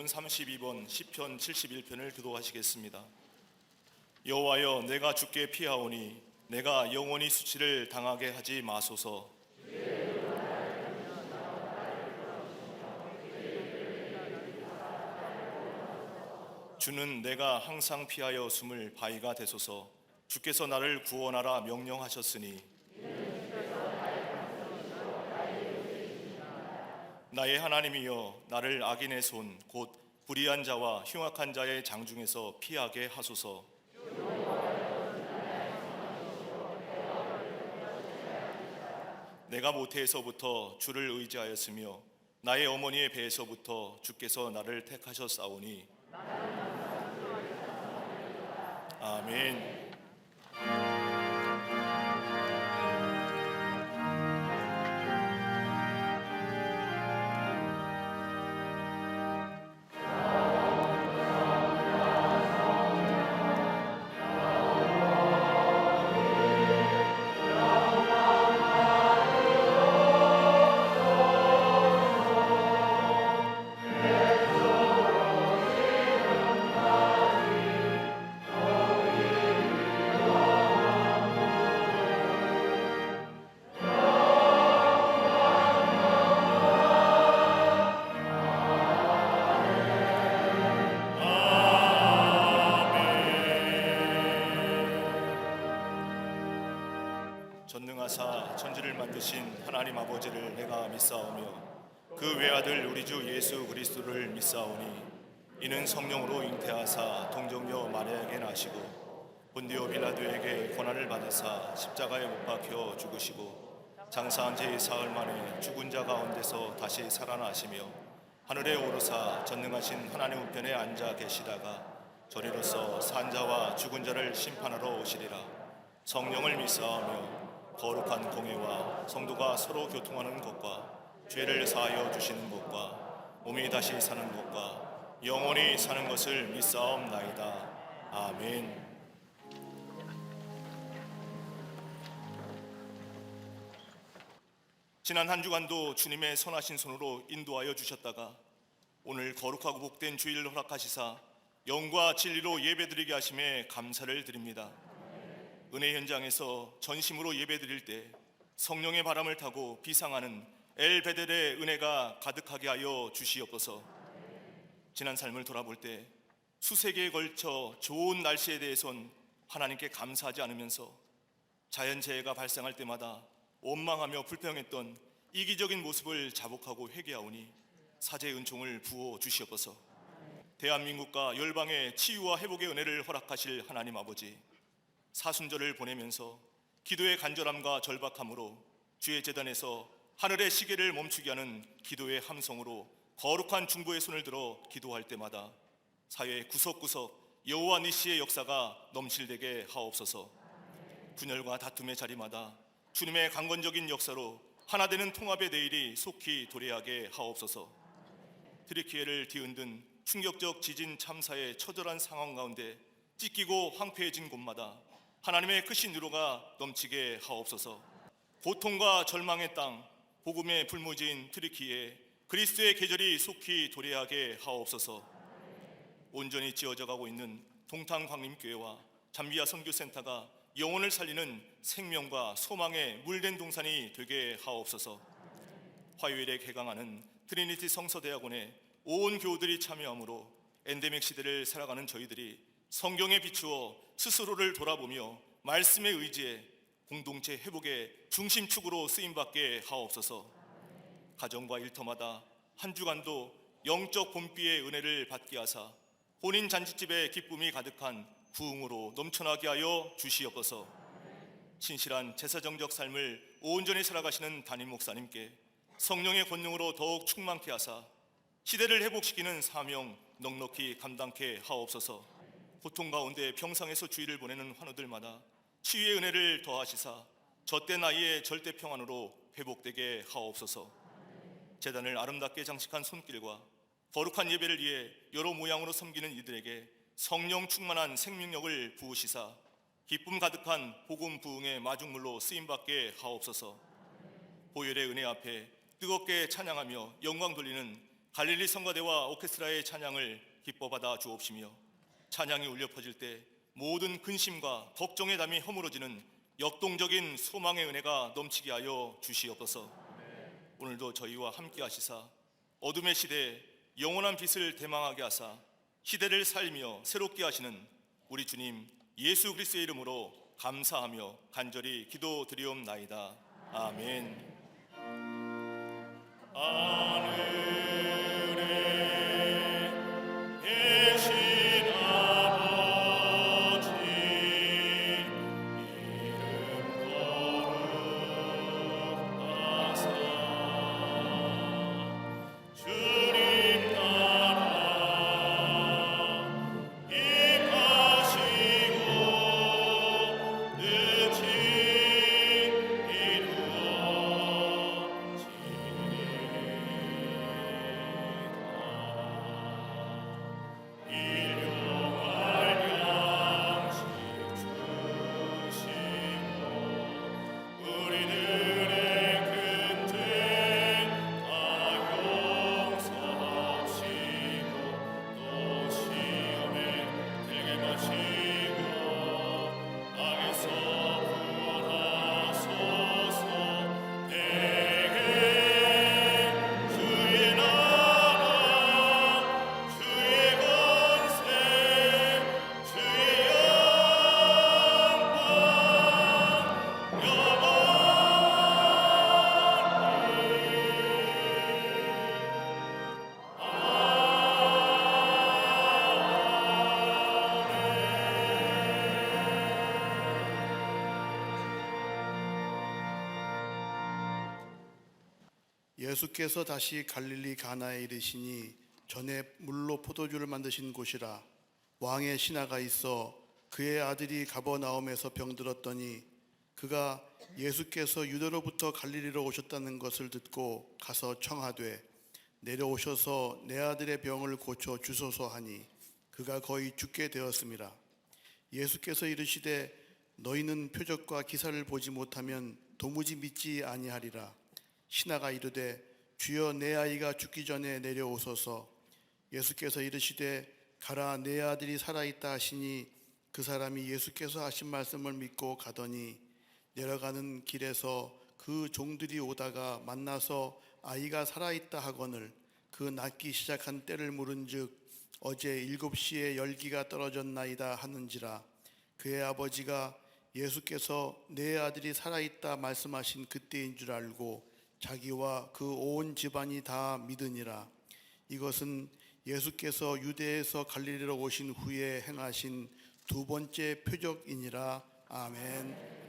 본문 32번 시편 71편을 교독하시겠습니다. 여호와여, 내가 주께 피하오니 내가 영원히 수치를 당하게 하지 마소서. 주는 내가 항상 피하여 숨을 바위가 되소서. 주께서 나를 구원하라 명령하셨으니 나의 하나님이여, 나를 악인의 손 곧 불의한 자와 흉악한 자의 장중에서 피하게 하소서. 내가 모태에서부터 주를 의지하였으며 나의 어머니의 배에서부터 주께서 나를 택하셨사오니 아멘. 전능하사 천지를 만드신 하나님 아버지를 내가 믿사오며 그 외아들 우리 주 예수 그리스도를 믿사오니 이는 성령으로 잉태하사 동정녀 마리아에게 나시고 본디오 빌라도에게 고난을 받으사 십자가에 못 박혀 죽으시고 장사한 지 사흘 만에 죽은 자 가운데서 다시 살아나시며 하늘에 오르사 전능하신 하나님 우편에 앉아 계시다가 저리로서 산자와 죽은 자를 심판하러 오시리라. 성령을 믿사오며 거룩한 공예와 성도가 서로 교통하는 것과 죄를 사하여 주시는 것과 몸이 다시 사는 것과 영원히 사는 것을 믿사옵나이다. 아멘. 지난 한 주간도 주님의 선하신 손으로 인도하여 주셨다가 오늘 거룩하고 복된 주일을 허락하시사 영과 진리로 예배드리게 하심에 감사를 드립니다. 은혜 현장에서 전심으로 예배드릴 때 성령의 바람을 타고 비상하는 엘베델의 은혜가 가득하게 하여 주시옵소서. 지난 삶을 돌아볼 때 수세기에 걸쳐 좋은 날씨에 대해선 하나님께 감사하지 않으면서 자연재해가 발생할 때마다 원망하며 불평했던 이기적인 모습을 자복하고 회개하오니 사제의 은총을 부어 주시옵소서. 대한민국과 열방의 치유와 회복의 은혜를 허락하실 하나님 아버지, 사순절을 보내면서 기도의 간절함과 절박함으로 주의 제단에서 하늘의 시계를 멈추게 하는 기도의 함성으로 거룩한 중보의 손을 들어 기도할 때마다 사회 구석구석 여호와 니시의 역사가 넘실되게 하옵소서. 분열과 다툼의 자리마다 주님의 강건적인 역사로 하나 되는 통합의 내일이 속히 도래하게 하옵소서. 트리키예를 뒤흔든 충격적 지진 참사의 처절한 상황 가운데 찢기고 황폐해진 곳마다 하나님의 크신 위로가 넘치게 하옵소서. 고통과 절망의 땅, 복음의 불모지인 트리키에 그리스도의 계절이 속히 도래하게 하옵소서. 온전히 지어져 가고 있는 동탄광림교회와 잠비아 선교센터가 영혼을 살리는 생명과 소망의 물된 동산이 되게 하옵소서. 화요일에 개강하는 트리니티 성서대학원에 온 교우들이 참여하므로 엔데믹 시대를 살아가는 저희들이 성경에 비추어 스스로를 돌아보며 말씀에 의지해 공동체 회복의 중심축으로 쓰임받게 하옵소서. 가정과 일터마다 한 주간도 영적 봄비의 은혜를 받게 하사 본인 잔치집에 기쁨이 가득한 부흥으로 넘쳐나게 하여 주시옵소서. 신실한 제사정적 삶을 온전히 살아가시는 담임 목사님께 성령의 권능으로 더욱 충만케 하사 시대를 회복시키는 사명 넉넉히 감당케 하옵소서. 고통 가운데 평상에서 주의를 보내는 환우들마다 치유의 은혜를 더하시사 젖된 나이의 절대 평안으로 회복되게 하옵소서. 제단을 아름답게 장식한 손길과 거룩한 예배를 위해 여러 모양으로 섬기는 이들에게 성령 충만한 생명력을 부으시사 기쁨 가득한 복음 부흥의 마중물로 쓰임받게 하옵소서. 보혈의 은혜 앞에 뜨겁게 찬양하며 영광 돌리는 갈릴리 성가대와 오케스트라의 찬양을 기뻐 받아 주옵시며 찬양이 울려 퍼질 때 모든 근심과 걱정의 담이 허물어지는 역동적인 소망의 은혜가 넘치게 하여 주시옵소서. 오늘도 저희와 함께 하시사 어둠의 시대에 영원한 빛을 대망하게 하사 시대를 살며 새롭게 하시는 우리 주님 예수 그리스도의 이름으로 감사하며 간절히 기도드리옵나이다. 아멘. 예수께서 다시 갈릴리 가나에 이르시니 전에 물로 포도주를 만드신 곳이라. 왕의 신하가 있어 그의 아들이 가버나움에서 병들었더니 그가 예수께서 유대로부터 갈릴리로 오셨다는 것을 듣고 가서 청하되 내려오셔서 내 아들의 병을 고쳐 주소서 하니 그가 거의 죽게 되었음이라. 예수께서 이르시되 너희는 표적과 기사를 보지 못하면 도무지 믿지 아니하리라. 신하가 이르되 주여 내 아이가 죽기 전에 내려오소서. 예수께서 이르시되 가라 내 아들이 살아있다 하시니 그 사람이 예수께서 하신 말씀을 믿고 가더니 내려가는 길에서 그 종들이 오다가 만나서 아이가 살아있다 하거늘 그 낫기 시작한 때를 물은즉 어제 7시에 열기가 떨어졌나이다 하는지라. 그의 아버지가 예수께서 내 아들이 살아있다 말씀하신 그때인 줄 알고 자기와 그 온 집안이 다 믿으니라. 이것은 예수께서 유대에서 갈릴리로 오신 후에 행하신 두 번째 표적이니라. 아멘.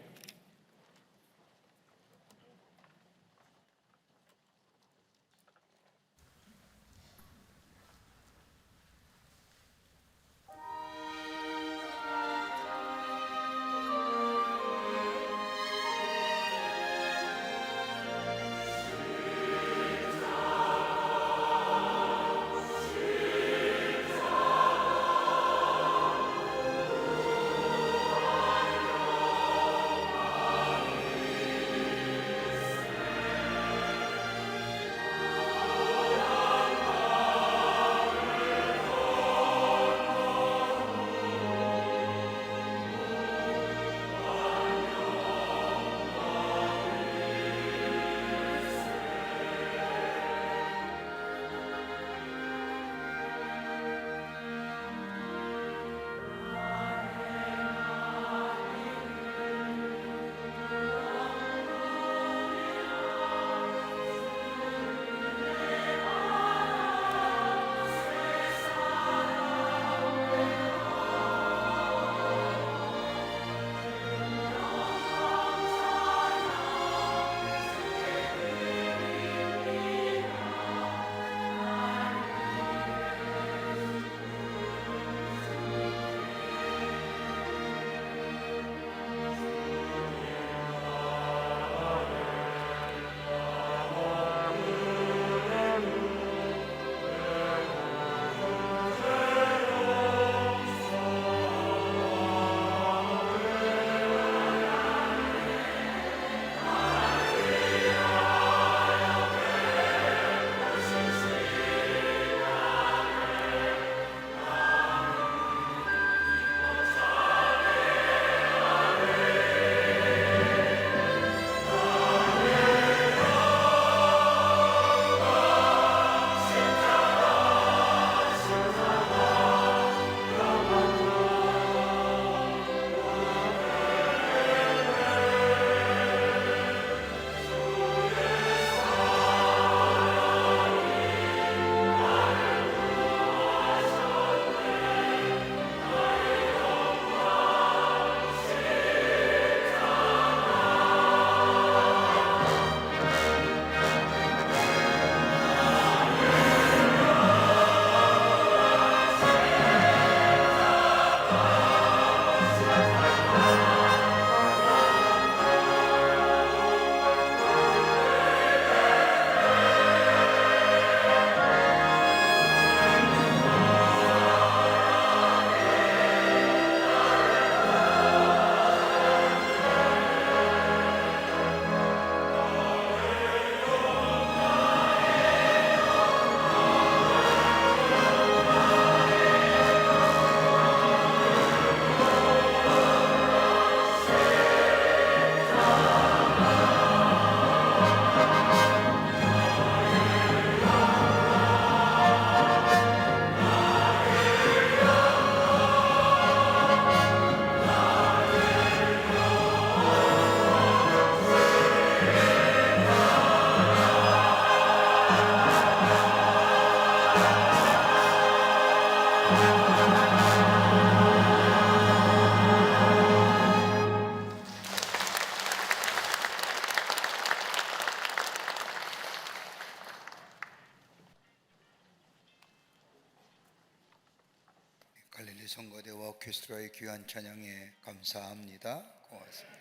할렐루야. 성가대와 오케스트라의 귀한 찬양에 감사합니다. 고맙습니다.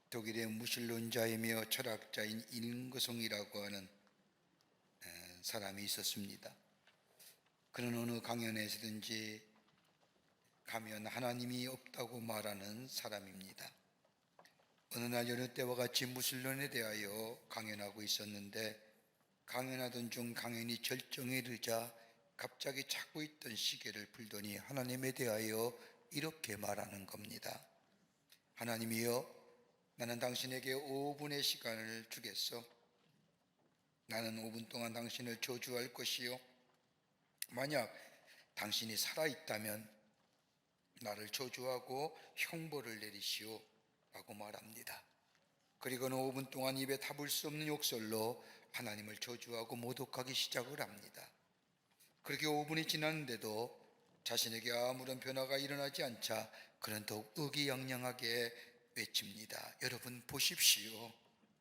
독일의 무신론자이며 철학자인 인거송이라고 하는 사람이 있었습니다. 그는 어느 강연에서든지 가면 하나님이 없다고 말하는 사람입니다. 어느 날 여느 때와 같이 무신론에 대하여 강연하고 있었는데, 강연하던 중 강연이 절정에 이르자 갑자기 찾고 있던 시계를 풀더니 하나님에 대하여 이렇게 말하는 겁니다. 하나님이여, 나는 당신에게 5분의 시간을 주겠소. 나는 5분 동안 당신을 저주할 것이요, 만약 당신이 살아있다면 나를 저주하고 형벌을 내리시오 라고 말합니다. 그리고는 5분 동안 입에 담을 수 없는 욕설로 하나님을 저주하고 모독하기 시작을 합니다. 그렇게 5분이 지났는데도 자신에게 아무런 변화가 일어나지 않자 그는 더욱 의기양양하게 외칩니다. 여러분 보십시오.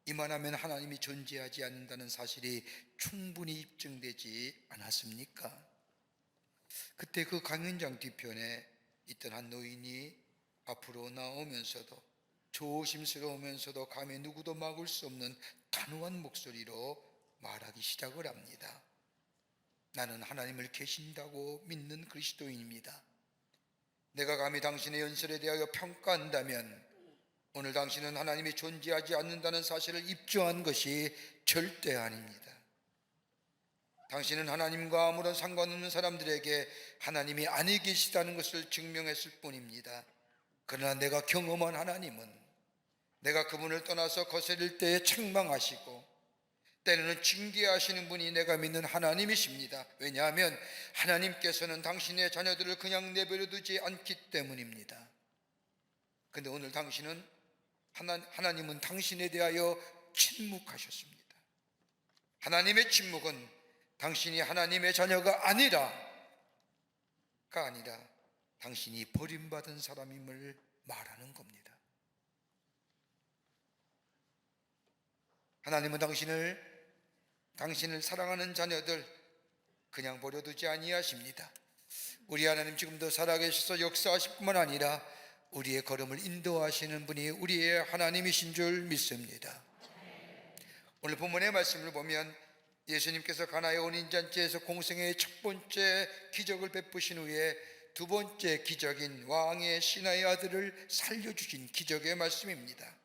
이만하면 하나님이 존재하지 않는다는 사실이 충분히 입증되지 않았습니까? 그때 그 강연장 뒤편에 있던 한 노인이 앞으로 나오면서도 조심스러우면서도 감히 누구도 막을 수 없는 단호한 목소리로 말하기 시작을 합니다. 나는 하나님을 계신다고 믿는 그리스도인입니다. 내가 감히 당신의 연설에 대하여 평가한다면 오늘 당신은 하나님이 존재하지 않는다는 사실을 입증한 것이 절대 아닙니다. 당신은 하나님과 아무런 상관없는 사람들에게 하나님이 아니 계시다는 것을 증명했을 뿐입니다. 그러나 내가 경험한 하나님은 내가 그분을 떠나서 거스릴 때에 책망하시고 때로는 징계하시는 분이 내가 믿는 하나님이십니다. 왜냐하면 하나님께서는 당신의 자녀들을 그냥 내버려 두지 않기 때문입니다. 그런데 오늘 하나님은 당신에 대하여 침묵하셨습니다. 하나님의 침묵은 당신이 하나님의 자녀가 아니라 당신이 버림받은 사람임을 말하는 겁니다. 하나님은 당신을 사랑하는 자녀들 그냥 버려두지 아니하십니다. 우리 하나님 지금도 살아계셔서 역사하실 뿐만 아니라 우리의 걸음을 인도하시는 분이 우리의 하나님이신 줄 믿습니다. 오늘 본문의 말씀을 보면 예수님께서 가나의 혼인잔치에서 공생애의 첫 번째 기적을 베푸신 후에 두 번째 기적인 왕의 신하의 아들을 살려주신 기적의 말씀입니다.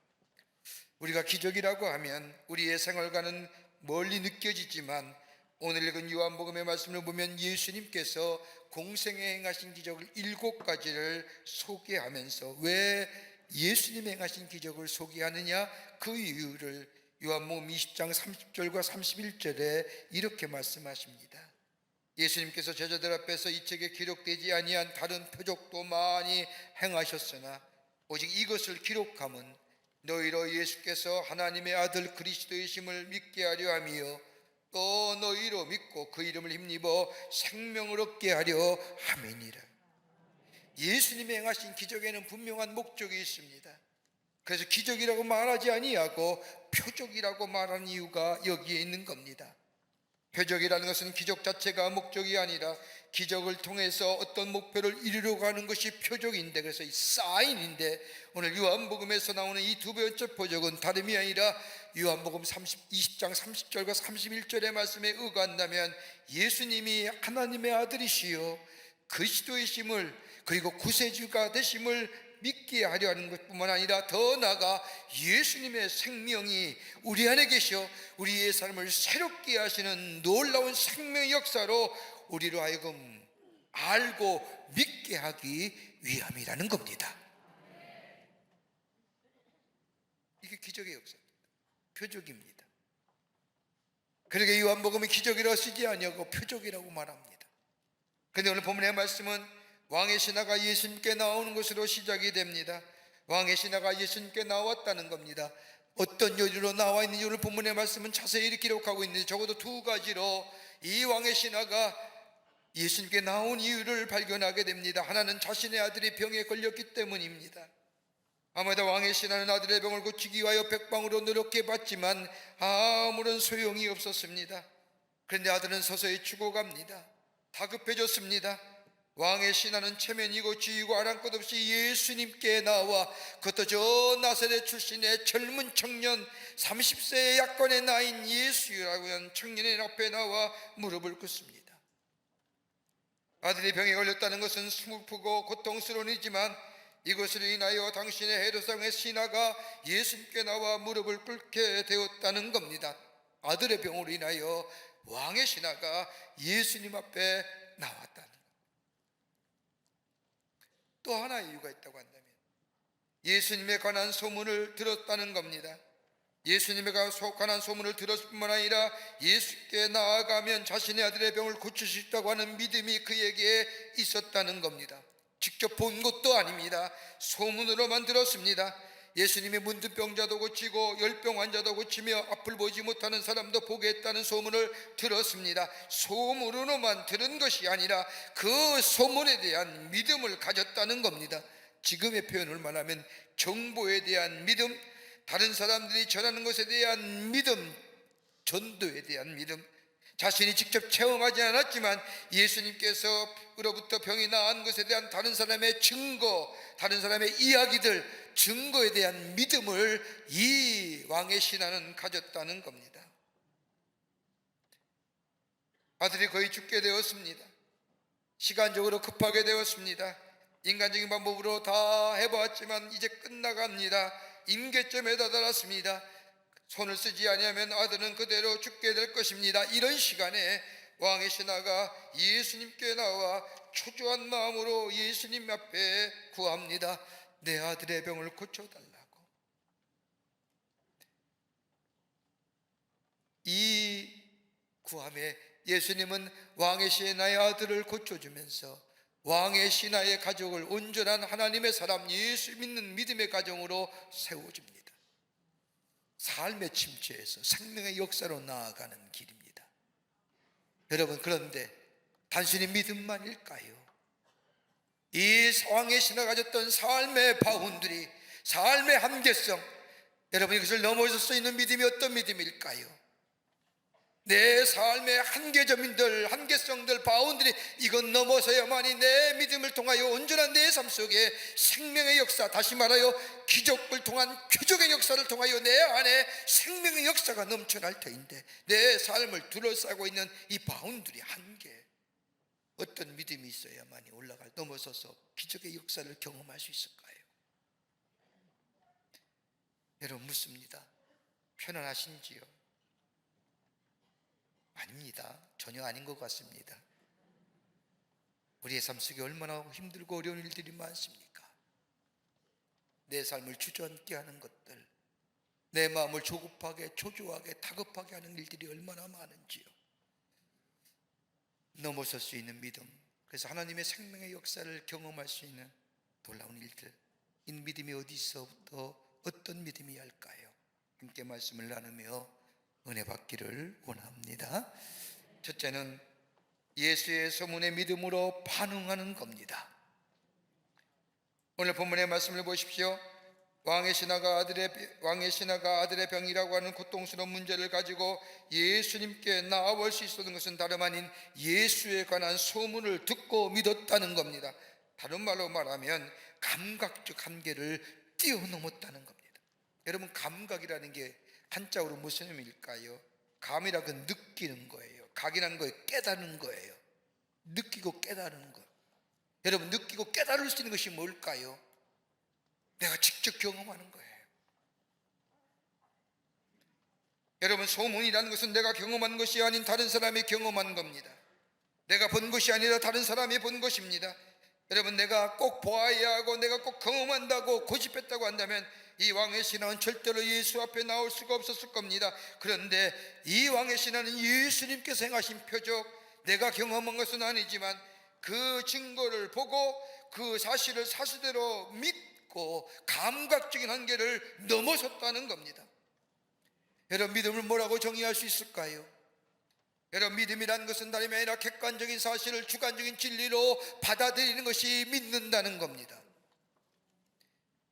우리가 기적이라고 하면 우리의 생활과는 멀리 느껴지지만 오늘 읽은 요한복음의 말씀을 보면 예수님께서 공생에 행하신 기적을 7가지를 소개하면서 왜 예수님이 행하신 기적을 소개하느냐, 그 이유를 요한복음 20장 30절과 31절에 이렇게 말씀하십니다. 예수님께서 제자들 앞에서 이 책에 기록되지 아니한 다른 표적도 많이 행하셨으나 오직 이것을 기록함은 너희로 예수께서 하나님의 아들 그리스도이심을 믿게 하려 하며 또 너희로 믿고 그 이름을 힘입어 생명을 얻게 하려 함이니라. 예수님이 행하신 기적에는 분명한 목적이 있습니다. 그래서 기적이라고 말하지 아니하고 표적이라고 말하는 이유가 여기에 있는 겁니다. 표적이라는 것은 기적 자체가 목적이 아니라 기적을 통해서 어떤 목표를 이루려고 하는 것이 표적인데, 그래서 이 사인인데, 오늘 요한복음에서 나오는 이 두 번째 표적은 다름이 아니라 요한복음 20장 30절과 31절의 말씀에 의거한다면 예수님이 하나님의 아들이시요 그리스도이심을, 그리고 구세주가 되심을 믿게 하려 하는 것뿐만 아니라 더 나아가 예수님의 생명이 우리 안에 계셔 우리의 삶을 새롭게 하시는 놀라운 생명의 역사로 우리로 하여금 알고 믿게 하기 위함이라는 겁니다. 이게 기적의 역사입니다. 표적입니다. 그러게 요한복음은 기적이라고 쓰지 아니하고 표적이라고 말합니다. 그런데 오늘 본문의 말씀은 왕의 신하가 예수님께 나오는 것으로 시작이 됩니다. 왕의 신하가 예수님께 나왔다는 겁니다. 어떤 요리로 나와 있는지 오늘 본문의 말씀은 자세히 기록하고 있는데 적어도 2가지로 이 왕의 신하가 예수님께 나온 이유를 발견하게 됩니다. 하나는 자신의 아들이 병에 걸렸기 때문입니다. 아마도 왕의 신하는 아들의 병을 고치기 위하여 백방으로 노력해봤지만 아무런 소용이 없었습니다. 그런데 아들은 서서히 죽어갑니다. 다급해졌습니다. 왕의 신하는 체면이고 지위고 아랑 것 없이 예수님께 나와, 그것도 저 나사렛 출신의 젊은 청년 30세의 약관의 나인 예수라고 하는 청년의 앞에 나와 무릎을 꿇습니다. 아들이 병에 걸렸다는 것은 슬프고 고통스러운 일이지만 이것으로 인하여 당신의 헤롯상의 신하가 예수님께 나와 무릎을 꿇게 되었다는 겁니다. 아들의 병으로 인하여 왕의 신하가 예수님 앞에 나왔다는 것. 또 하나의 이유가 있다고 한다면 예수님에 관한 소문을 들었다는 겁니다. 예수님에 관한 소문을 들었을 뿐만 아니라 예수께 나아가면 자신의 아들의 병을 고칠 수 있다고 하는 믿음이 그에게 있었다는 겁니다. 직접 본 것도 아닙니다. 소문으로만 들었습니다. 예수님이 문둥병자도 고치고 열병 환자도 고치며 앞을 보지 못하는 사람도 보게 했다는 소문을 들었습니다. 소문으로만 들은 것이 아니라 그 소문에 대한 믿음을 가졌다는 겁니다. 지금의 표현을 말하면 정보에 대한 믿음, 다른 사람들이 전하는 것에 대한 믿음, 전도에 대한 믿음, 자신이 직접 체험하지 않았지만 예수님께서로부터 병이 나은 것에 대한 다른 사람의 증거, 다른 사람의 이야기들, 증거에 대한 믿음을 이 왕의 신하는 가졌다는 겁니다. 아들이 거의 죽게 되었습니다. 시간적으로 급하게 되었습니다. 인간적인 방법으로 다 해보았지만 이제 끝나갑니다. 임계점에 다다랐습니다. 손을 쓰지 아니하면 아들은 그대로 죽게 될 것입니다. 이런 시간에 왕의 신하가 예수님께 나와 초조한 마음으로 예수님 앞에 구합니다. 내 아들의 병을 고쳐달라고. 이 구함에 예수님은 왕의 신하의 아들을 고쳐주면서 왕의 신하의 가족을 온전한 하나님의 사람, 예수 믿는 믿음의 가정으로 세워줍니다. 삶의 침체에서 생명의 역사로 나아가는 길입니다. 여러분, 그런데 단순히 믿음만일까요? 이 왕의 신하가 가졌던 삶의 바운들이, 삶의 한계성, 여러분 이것을 넘어설 수 있는 믿음이 어떤 믿음일까요? 내 삶의 한계점인들, 한계성들, 바운들이 이건 넘어서야만이 내 믿음을 통하여 온전한 내 삶 속에 생명의 역사, 다시 말하여 기적을 통한 표적의 역사를 통하여 내 안에 생명의 역사가 넘쳐날 터인데, 내 삶을 둘러싸고 있는 이 바운들이 한계, 어떤 믿음이 있어야만이 넘어서서 기적의 역사를 경험할 수 있을까요? 여러분 묻습니다. 편안하신지요? 아닙니다. 전혀 아닌 것 같습니다. 우리의 삶 속에 얼마나 힘들고 어려운 일들이 많습니까? 내 삶을 주저앉게 하는 것들, 내 마음을 조급하게, 초조하게, 다급하게 하는 일들이 얼마나 많은지요. 넘어설 수 있는 믿음, 그래서 하나님의 생명의 역사를 경험할 수 있는 놀라운 일들, 이 믿음이 어디서부터 어떤 믿음이 할까요? 함께 말씀을 나누며 은혜 받기를 원합니다. 첫째는 예수의 소문에 믿음으로 반응하는 겁니다. 오늘 본문의 말씀을 보십시오. 왕의 신하가 아들의 병이라고 하는 고통스러운 문제를 가지고 예수님께 나아올 수 있었던 것은 다름 아닌 예수에 관한 소문을 듣고 믿었다는 겁니다. 다른 말로 말하면 감각적 한계를 뛰어넘었다는 겁니다. 여러분, 감각이라는 게 한자어로 무슨 의미일까요? 감이라는 건 느끼는 거예요. 각이라는 거에 깨닫는 거예요. 느끼고 깨달은 것. 여러분, 느끼고 깨달을 수 있는 것이 뭘까요? 내가 직접 경험하는 거예요. 여러분, 소문이라는 것은 내가 경험한 것이 아닌 다른 사람이 경험한 겁니다. 내가 본 것이 아니라 다른 사람이 본 것입니다. 여러분, 내가 꼭 보아야 하고 내가 꼭 경험한다고 고집했다고 한다면 이 왕의 신하는 절대로 예수 앞에 나올 수가 없었을 겁니다. 그런데 이 왕의 신하는 예수님께서 행하신 표적, 내가 경험한 것은 아니지만 그 증거를 보고 그 사실을 사실대로 믿고 감각적인 한계를 넘어섰다는 겁니다. 여러분, 믿음을 뭐라고 정의할 수 있을까요? 여러분, 믿음이라는 것은 다름이 아니라 객관적인 사실을 주관적인 진리로 받아들이는 것이 믿는다는 겁니다.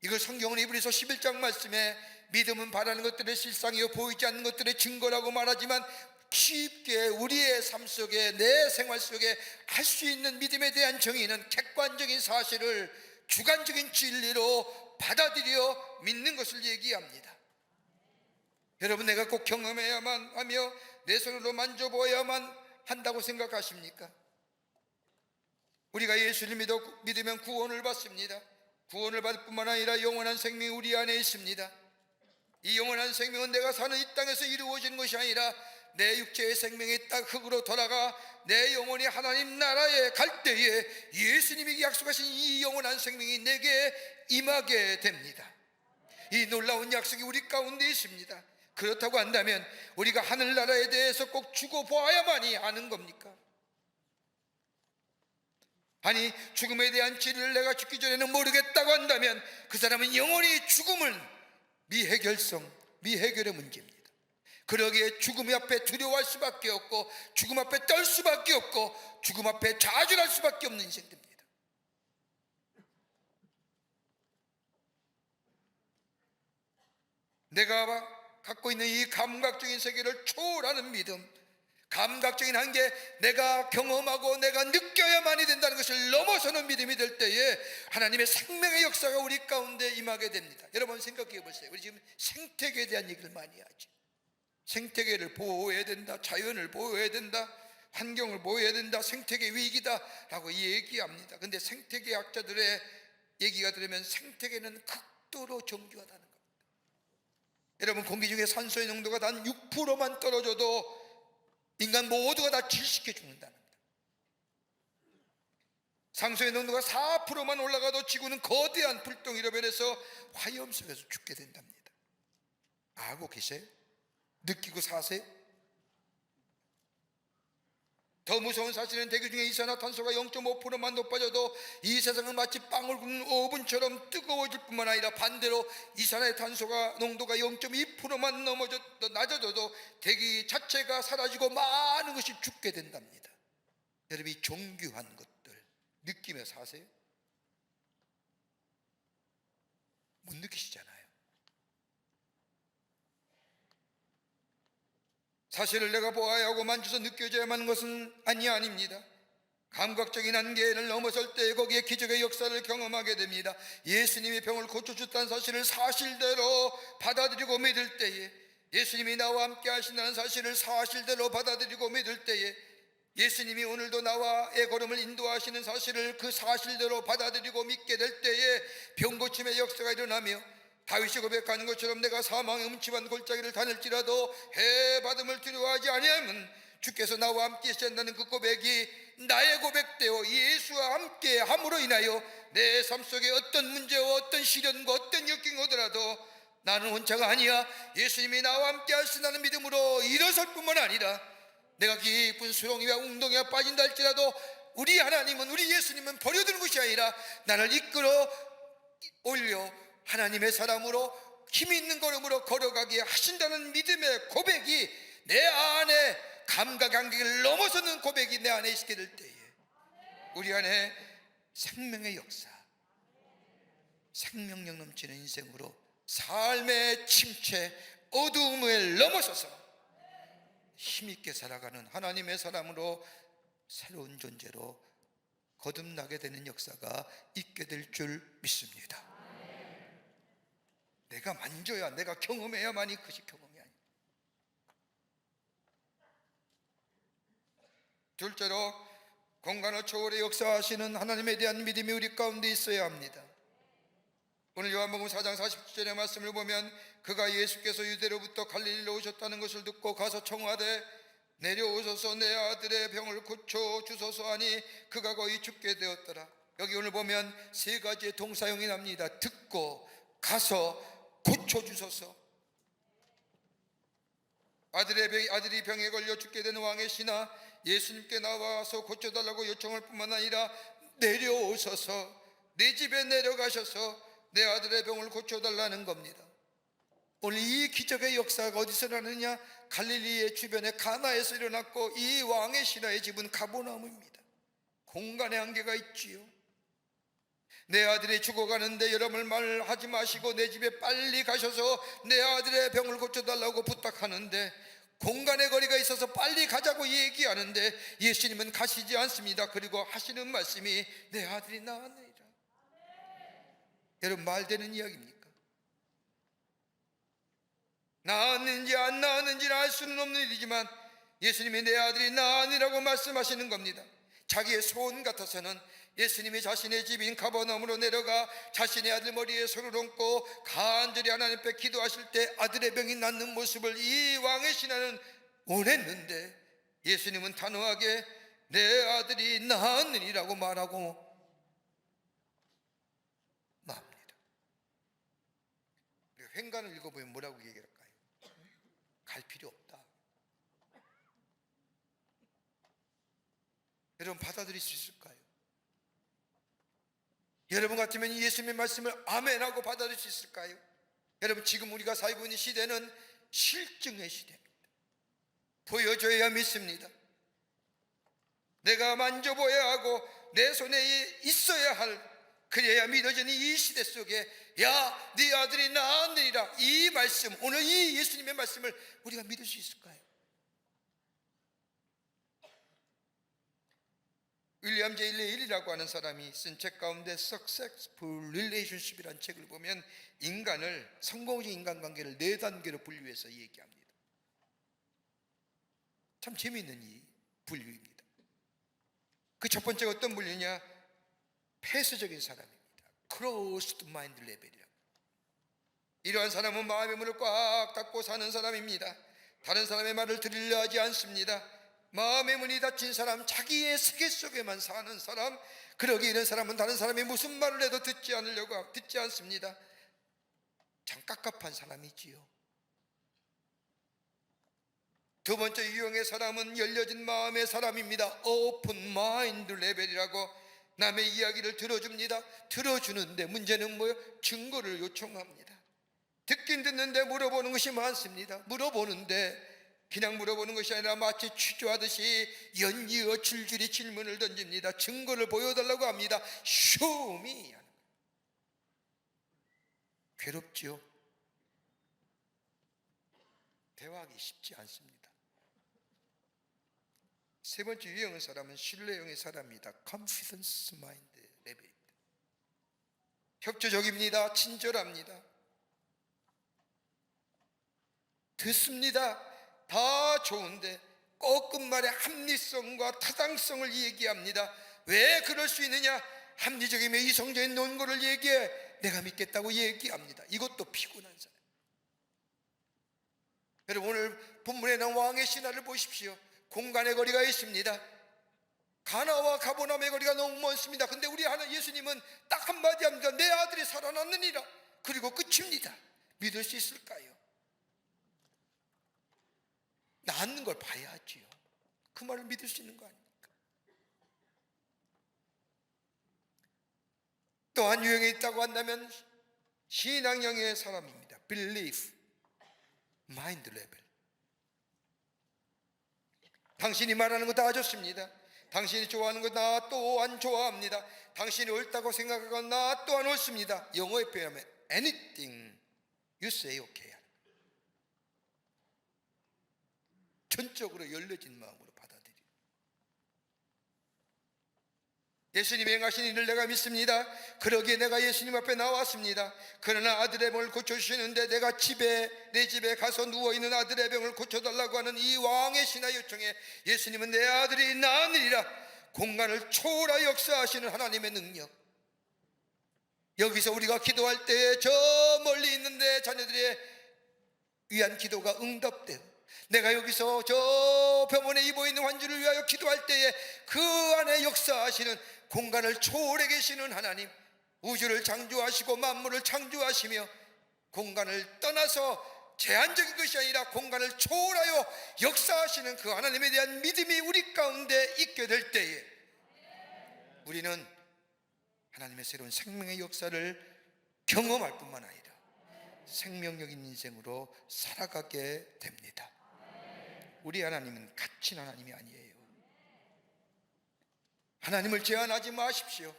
이걸 성경은 이브리서 11장 말씀에 믿음은 바라는 것들의 실상이요 보이지 않는 것들의 증거라고 말하지만 쉽게 우리의 삶 속에, 내 생활 속에 할 수 있는 믿음에 대한 정의는 객관적인 사실을 주관적인 진리로 받아들여 믿는 것을 얘기합니다. 여러분, 내가 꼭 경험해야만 하며 내 손으로 만져보아야만 한다고 생각하십니까? 우리가 예수를 믿으면 구원을 받습니다. 구원을 받을 뿐만 아니라 영원한 생명이 우리 안에 있습니다. 이 영원한 생명은 내가 사는 이 땅에서 이루어지는 것이 아니라 내 육체의 생명이 딱 흙으로 돌아가 내 영혼이 하나님 나라에 갈 때에 예수님이 약속하신 이 영원한 생명이 내게 임하게 됩니다. 이 놀라운 약속이 우리 가운데 있습니다. 그렇다고 한다면 우리가 하늘나라에 대해서 꼭 죽어보아야만이 아는 겁니까? 아니, 죽음에 대한 진리를 내가 죽기 전에는 모르겠다고 한다면 그 사람은 영원히 죽음은 미해결의 문제입니다. 그러기에 죽음 앞에 두려워할 수밖에 없고 죽음 앞에 떨 수밖에 없고 죽음 앞에 좌절할 수밖에 없는 인생입니다. 내가 갖고 있는 이 감각적인 세계를 초월하는 믿음, 감각적인 한계, 내가 경험하고 내가 느껴야만이 된다는 것을 넘어서는 믿음이 될 때에 하나님의 생명의 역사가 우리 가운데 임하게 됩니다. 여러분 생각해 보세요. 우리 지금 생태계에 대한 얘기를 많이 하죠. 생태계를 보호해야 된다, 자연을 보호해야 된다, 환경을 보호해야 된다, 생태계 위기다 라고 얘기합니다. 근데 생태계학자들의 얘기가 들으면 생태계는 극도로 정교하다는 겁니다. 여러분, 공기 중에 산소의 농도가 단 6%만 떨어져도 인간 모두가 다 질식해 죽는다는 겁니다. 산소의 농도가 4%만 올라가도 지구는 거대한 불덩이로 변해서 화염 속에서 죽게 된답니다. 알고 계세요? 느끼고 사세요? 더 무서운 사실은 대기 중에 이산화탄소가 0.5%만 높아져도 이 세상은 마치 빵을 굽는 오븐처럼 뜨거워질 뿐만 아니라 반대로 이산화탄소가 농도가 0.2%만 낮아져도 대기 자체가 사라지고 많은 것이 죽게 된답니다. 여러분, 이 정교한 것들 느끼며 사세요? 못 느끼시잖아요. 사실을 내가 보아야 하고 만져서 느껴져야만 하는 것은 아닙니다. 감각적인 한계를 넘어설 때 거기에 기적의 역사를 경험하게 됩니다. 예수님이 병을 고쳐주셨다는 사실을 사실대로 받아들이고 믿을 때에, 예수님이 나와 함께 하신다는 사실을 사실대로 받아들이고 믿을 때에, 예수님이 오늘도 나와의 걸음을 인도하시는 사실을 그 사실대로 받아들이고 믿게 될 때에 병 고침의 역사가 일어나며 다윗이 고백하는 것처럼 내가 사망의 음침한 골짜기를 다닐지라도 해받음을 두려워하지 아니하면 주께서 나와 함께 하신다는 그 고백이 나의 고백되어 예수와 함께 함으로 인하여 내 삶 속에 어떤 문제와 어떤 시련과 어떤 역경이 오더라도 나는 혼자가 아니야, 예수님이 나와 함께 하신다는 믿음으로 일어설 뿐만 아니라 내가 깊은 수렁이와 웅덩이가 빠진다 할지라도 우리 하나님은, 우리 예수님은 버려두는 것이 아니라 나를 이끌어 올려 하나님의 사람으로 힘 있는 걸음으로 걸어가게 하신다는 믿음의 고백이 내 안에, 감각 한계를 넘어서는 고백이 내 안에 있게 될 때에 우리 안에 생명의 역사, 생명력 넘치는 인생으로 삶의 침체, 어두움을 넘어서서 힘있게 살아가는 하나님의 사람으로 새로운 존재로 거듭나게 되는 역사가 있게 될 줄 믿습니다. 내가 만져야, 내가 경험해야만이 그것이 경험이 아닙니다. 둘째로, 공간을 초월해 역사하시는 하나님에 대한 믿음이 우리 가운데 있어야 합니다. 오늘 요한복음 4장 47절의 말씀을 보면 그가 예수께서 유대로부터 갈릴리로 오셨다는 것을 듣고 가서 청하되 내려오소서 내 아들의 병을 고쳐 주소서 하니 그가 거의 죽게 되었더라. 여기 오늘 보면 세 가지의 동사형이 납니다. 듣고, 가서, 고쳐주소서. 아들이 병에 걸려 죽게 된 왕의 신하 예수님께 나와서 고쳐달라고 요청할 뿐만 아니라 내려오셔서 내 집에 내려가셔서 내 아들의 병을 고쳐달라는 겁니다. 오늘 이 기적의 역사가 어디서 일어나느냐? 갈릴리의 주변의 가나에서 일어났고 이 왕의 신하의 집은 가버나움입니다. 공간의 한계가 있지요. 내 아들이 죽어가는데 여러분 말하지 마시고 내 집에 빨리 가셔서 내 아들의 병을 고쳐달라고 부탁하는데 공간의 거리가 있어서 빨리 가자고 얘기하는데 예수님은 가시지 않습니다. 그리고 하시는 말씀이 내 아들이 낳았느니라. 여러분, 말 되는 이야기입니까? 낳았는지 안 낳았는지는 알 수는 없는 일이지만 예수님이 내 아들이 낳았느니라고 말씀하시는 겁니다. 자기의 소원 같아서는 예수님이 자신의 집인 가버나움으로 내려가 자신의 아들 머리에 손을 얹고 간절히 하나님 앞에 기도하실 때 아들의 병이 낫는 모습을 이 왕의 신하는 원했는데 예수님은 단호하게 내 아들이 낳았느니라고 말하고 맙니다. 횡간을 읽어보면 뭐라고 얘기할까요? 갈 필요 없다. 여러분, 받아들일 수 있을까요? 여러분 같으면 예수님의 말씀을 아멘하고 받아들일 수 있을까요? 여러분, 지금 우리가 살고 있는 시대는 실증의 시대입니다. 보여줘야 믿습니다. 내가 만져보아야 하고 내 손에 있어야 할, 그래야 믿어지는 이 시대 속에 야, 네 아들이 낳았느니라, 이 말씀, 오늘 이 예수님의 말씀을 우리가 믿을 수 있을까요? 윌리엄 제이 레일이라고 하는 사람이 쓴 책 가운데 Successful Relationship이라는 책을 보면 인간을, 성공적인 인간관계를 4단계로 분류해서 얘기합니다. 참 재미있는 이 분류입니다. 그 첫 번째가 어떤 분류냐? 폐쇄적인 사람입니다. Closed Mind 레벨이라고. 이러한 사람은 마음의 문을 꽉 닫고 사는 사람입니다. 다른 사람의 말을 들으려 하지 않습니다. 마음의 문이 닫힌 사람, 자기의 세계 속에만 사는 사람, 그러기에 이런 사람은 다른 사람이 무슨 말을 해도 듣지 않습니다. 참 깝깝한 사람이지요. 두 번째 유형의 사람은 열려진 마음의 사람입니다. 오픈 마인드 레벨이라고. 남의 이야기를 들어줍니다. 들어주는데 문제는 뭐예요? 증거를 요청합니다. 듣긴 듣는데 물어보는 것이 많습니다. 물어보는데 그냥 물어보는 것이 아니라 마치 취조하듯이 연이어 줄줄이 질문을 던집니다. 증거를 보여달라고 합니다. Show me. 괴롭지요? 대화하기 쉽지 않습니다. 세 번째 유형의 사람은 신뢰형의 사람입니다. Confidence mind 레벨입니다. 협조적입니다. 친절합니다. 듣습니다. 다 좋은데 꼭 끝말에 합리성과 타당성을 얘기합니다. 왜 그럴 수 있느냐? 합리적이며 이성적인 논거를 얘기해 내가 믿겠다고 얘기합니다. 이것도 피곤한 사람. 여러분, 오늘 본문에 나온 왕의 신하를 보십시오. 공간의 거리가 있습니다. 가나와 가버나움의 거리가 너무 멀습니다. 근데 우리 하나님 예수님은 딱 한마디 합니다. 내 아들이 살아났느니라. 그리고 끝입니다. 믿을 수 있을까요? 낳는 걸 봐야지요. 그 말을 믿을 수 있는 거 아닙니까? 또한 유형이 있다고 한다면 신앙형의 사람입니다. Belief, Mind level. 당신이 말하는 거 다 좋습니다. 당신이 좋아하는 거 나 또한 좋아합니다. 당신이 옳다고 생각하고 나 또한 옳습니다. 영어에 표현하면 anything you say okay. 전적으로 열려진 마음으로 받아들여요. 예수님이 행하신 일을 내가 믿습니다. 그러기에 내가 예수님 앞에 나왔습니다. 그러나 아들의 병을 고쳐주시는데 내가 내 집에 가서 누워있는 아들의 병을 고쳐달라고 하는 이 왕의 신하 요청에 예수님은 내 아들이 나으리라. 공간을 초월하 역사하시는 하나님의 능력. 여기서 우리가 기도할 때에 저 멀리 있는데 자녀들의 위한 기도가 응답되고, 내가 여기서 저 병원에 입어있는 환자를 위하여 기도할 때에 그 안에 역사하시는 공간을 초월해 계시는 하나님, 우주를 창조하시고 만물을 창조하시며 공간을 떠나서 제한적인 것이 아니라 공간을 초월하여 역사하시는 그 하나님에 대한 믿음이 우리 가운데 있게 될 때에 우리는 하나님의 새로운 생명의 역사를 경험할 뿐만 아니라 생명력인 인생으로 살아가게 됩니다. 우리 하나님은 갇힌 하나님이 아니에요. 하나님을 제한하지 마십시오.